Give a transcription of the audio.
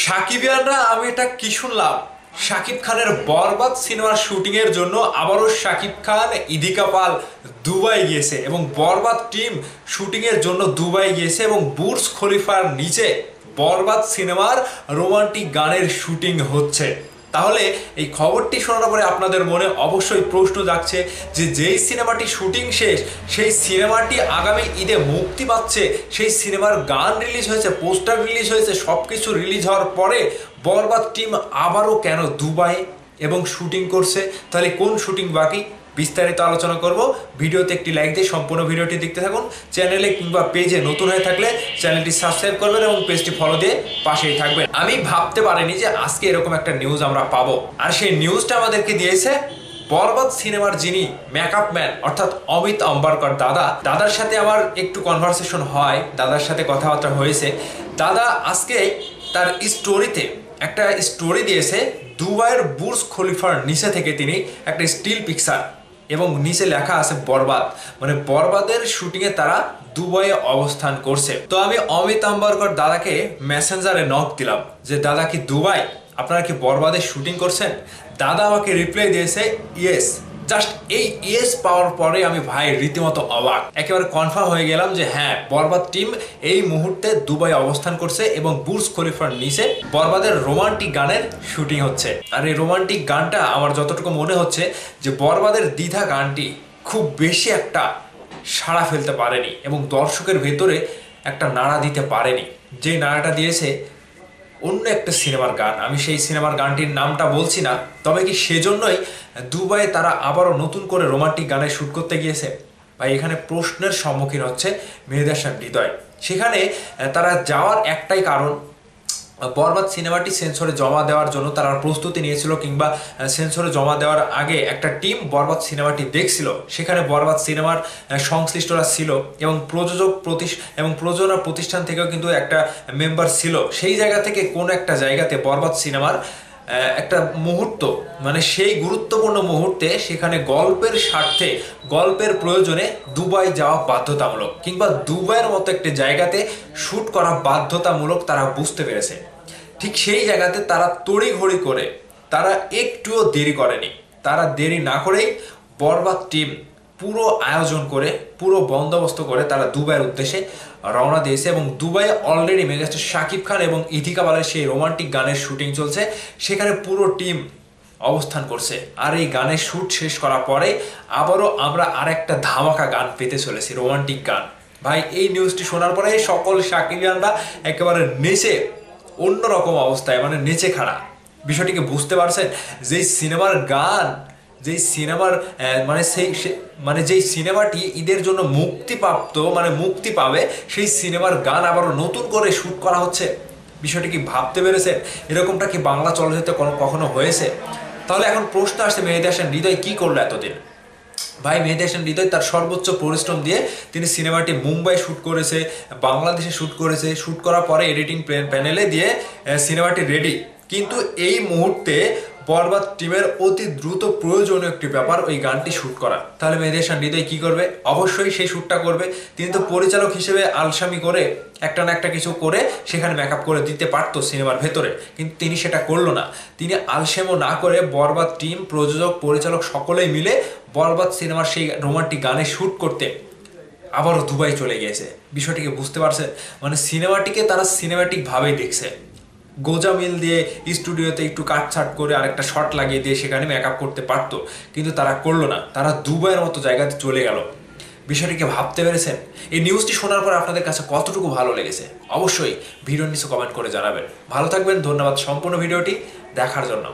সাকিবিয়ানরা আমি এটা কি শুনলাম, শাকিব খানের বরবাদ সিনেমার শুটিং এর জন্য আবারও শাকিব খান ইদিকা পাল দুবাই গিয়েছে এবং বরবাদ টিম শুটিং এর জন্য দুবাই গিয়েছে এবং বুর্জ খলিফার নিচে বরবাদ সিনেমার রোমান্টিক গানের শুটিং হচ্ছে। তাহলে এই খবরটি শোনার পরে আপনাদের মনে অবশ্যই প্রশ্ন জাগছে যে যেই সিনেমাটি শুটিং শেষ সেই সিনেমাটি আগামী ঈদে মুক্তি পাচ্ছে, সেই সিনেমার গান রিলিজ হয়েছে, পোস্টার রিলিজ হয়েছে, সব কিছু রিলিজ হওয়ার পরে বরবাদ টিম আবারও কেন দুবাই এবং শুটিং করছে? তাহলে কোন শুটিং বাকি বিস্তারিত আলোচনা করব। ভিডিওতে একটি লাইক দিয়ে সম্পূর্ণ ভিডিওটি দেখতে থাকুন। চ্যানেলে কিংবা পেজে নতুন হয়ে থাকলে চ্যানেলটি সাবস্ক্রাইব করবেন এবং পেজটি ফলো দিয়ে পাশেই থাকবেন। আমি ভাবতে পারিনি যে আজকে এরকম একটা নিউজ আমরা পাবো, আর সেই নিউজটা আমাদেরকে দিয়েছে বরবাদ সিনেমার যিনি মেকআপ ম্যান অর্থাৎ অমিত অম্বারকর দাদার সাথে আমার একটু কনভারসেশন হয়, দাদার সাথে কথাবার্তা হয়েছে। দাদা আজকে তার স্টোরিতে একটা স্টোরি দিয়েছে দুবাইয়ের বুর্জ খলিফার নিচে থেকে তিনি একটা স্টিল পিকচার এবং নিচে লেখা আছে বরবাদ, মানে বরবাদের শুটিংয়ে তারা দুবাইয়ে অবস্থান করছে। তো আমি অমিত অম্বারকর দাদাকে মেসেঞ্জারে নক দিলাম যে দাদা কি দুবাই, আপনারা কি বরবাদের শুটিং করছেন? দাদা আমাকে রিপ্লাই দিয়েছে ইয়েস। জাস্ট এই ইয়েস পাওয়ার পরে আমি ভাই রীতিমতো অবাক, একেবারে কনফার্ম হয়ে গেলাম যে হ্যাঁ, বরবাদ টিম এই মুহূর্তে দুবাই অবস্থান করছে এবং বুর্জ খলিফার নিচে বরবাদের রোমান্টিক গানের শুটিং হচ্ছে। আর এই রোমান্টিক গানটা আমার যতটুকু মনে হচ্ছে যে বরবাদের দ্বিধা গানটি খুব বেশি একটা সাড়া ফেলতে পারেনি এবং দর্শকের ভেতরে একটা নাড়া দিতে পারেনি। যে নাড়াটা দিয়েছে অন্য একটা সিনেমার গান, আমি সেই সিনেমার গানটির নামটা বলছি না, তবে কি সেজন্যই দুবাইয়ে তারা আবারও নতুন করে রোমান্টিক গানের শ্যুট করতে গিয়েছে? ভাই এখানে প্রশ্নের সম্মুখীন হচ্ছে মেহেদী হাসান হৃদয়। সেখানে তারা যাওয়ার একটাই কারণ, বরবাদ সিনেমাটি সেন্সরে জমা দেওয়ার জন্য তারা প্রস্তুতি নিয়েছিল, কিংবা সেন্সরে জমা দেওয়ার আগে একটা টিম বরবাদ সিনেমাটি দেখছিল। সেখানে বরবাদ সিনেমার সংশ্লিষ্টরা ছিল এবং প্রযোজনা প্রতিষ্ঠান থেকেও কিন্তু একটা মেম্বার ছিল। সেই জায়গা থেকে কোন একটা জায়গাতে বরবাদ সিনেমার একটা মুহূর্ত, মানে সেই গুরুত্বপূর্ণ মুহূর্তে সেখানে গল্পের স্বার্থে, গল্পের প্রয়োজনে দুবাই যাওয়া বাধ্যতামূলক, কিংবা দুবাইয়ের মতো একটা জায়গাতে শ্যুট করা বাধ্যতামূলক তারা বুঝতে পেরেছে। ঠিক সেই জায়গাতে তারা তড়িঘড়ি করে, তারা একটুও দেরি করেনি, তারা দেরি না করেই বরবাদ টিম পুরো আয়োজন করে, পুরো বন্দোবস্ত করে তারা দুবাইয়ের উদ্দেশ্যে রওনা দিয়েছে এবং দুবাইয়ে অলরেডি মেগাস্টার শাকিব খান এবং ইদিকা পালের সেই রোমান্টিক গানের শুটিং চলছে। সেখানে পুরো টিম অবস্থান করছে। আর এই গানের শ্যুট শেষ করার পরে আবারও আমরা আরেকটা ধামাকা গান পেতে চলেছি, রোমান্টিক গান। ভাই এই নিউজটি শোনার পরে সকল শাকিবিয়ানরা একেবারে নেচে অন্যরকম অবস্থায়, মানে নেচে খাড়া। বিষয়টিকে বুঝতে পারছেন? যেই সিনেমার গান, যেই সিনেমার যেই সিনেমাটি ঈদের জন্য মুক্তি পাবে, সেই সিনেমার গান আবারও নতুন করে শ্যুট করা হচ্ছে। বিষয়টি কি ভাবতে পেরেছেন? এরকমটা কি বাংলা চলচ্চিত্রে কখনো হয়েছে? তাহলে এখন প্রশ্ন আসছে, মেহেদী হাসান হৃদয় কি করলো এতদিন? ভাই মেহেদী হাসান হৃদয় তার সর্বোচ্চ পরিশ্রম দিয়ে তিনি সিনেমাটি মুম্বাই শ্যুট করেছে, বাংলাদেশে শ্যুট করেছে। শ্যুট করার পরে এডিটিং প্যানেলে দিয়ে সিনেমাটি রেডি। কিন্তু এই মুহূর্তে বরবাদ টিমের অতি দ্রুত প্রয়োজনীয় একটি ব্যাপার ওই গানটি শ্যুট করা। তাহলে মেহেদী হাসান হৃদয় কী করবে? অবশ্যই সেই শ্যুটটা করবে। তিনি তো পরিচালক হিসেবে আলসামি করে একটা না একটা কিছু করে সেখানে মেকআপ করে দিতে পারতো সিনেমার ভেতরে, কিন্তু তিনি সেটা করলো না। তিনি আলসেমো না করে বরবাদ টিম, প্রযোজক, পরিচালক সকলেই মিলে বরবাদ সিনেমার সেই রোমান্টিক গানে শ্যুট করতে আবারও দুবাই চলে গিয়েছে। বিষয়টিকে বুঝতে পারছেন? মানে সিনেমাটিকে তারা সিনেমাটিকভাবেই দেখছে। গোজা মিল দিয়ে স্টুডিওতে একটু কাটছাট করে আরেকটা শট লাগিয়ে দিয়ে সেখানে মেকআপ করতে পারতো, কিন্তু তারা করলো না। তারা দুবাইয়ের মতো জায়গাতে চলে গেল। বিষয়টিকে ভাবতে পেরেছেন? এই নিউজটি শোনার পর আপনাদের কাছে কতটুকু ভালো লেগেছে অবশ্যই ভিডিওর নিচে কমেন্ট করে জানাবেন। ভালো থাকবেন, ধন্যবাদ সম্পূর্ণ ভিডিওটি দেখার জন্য।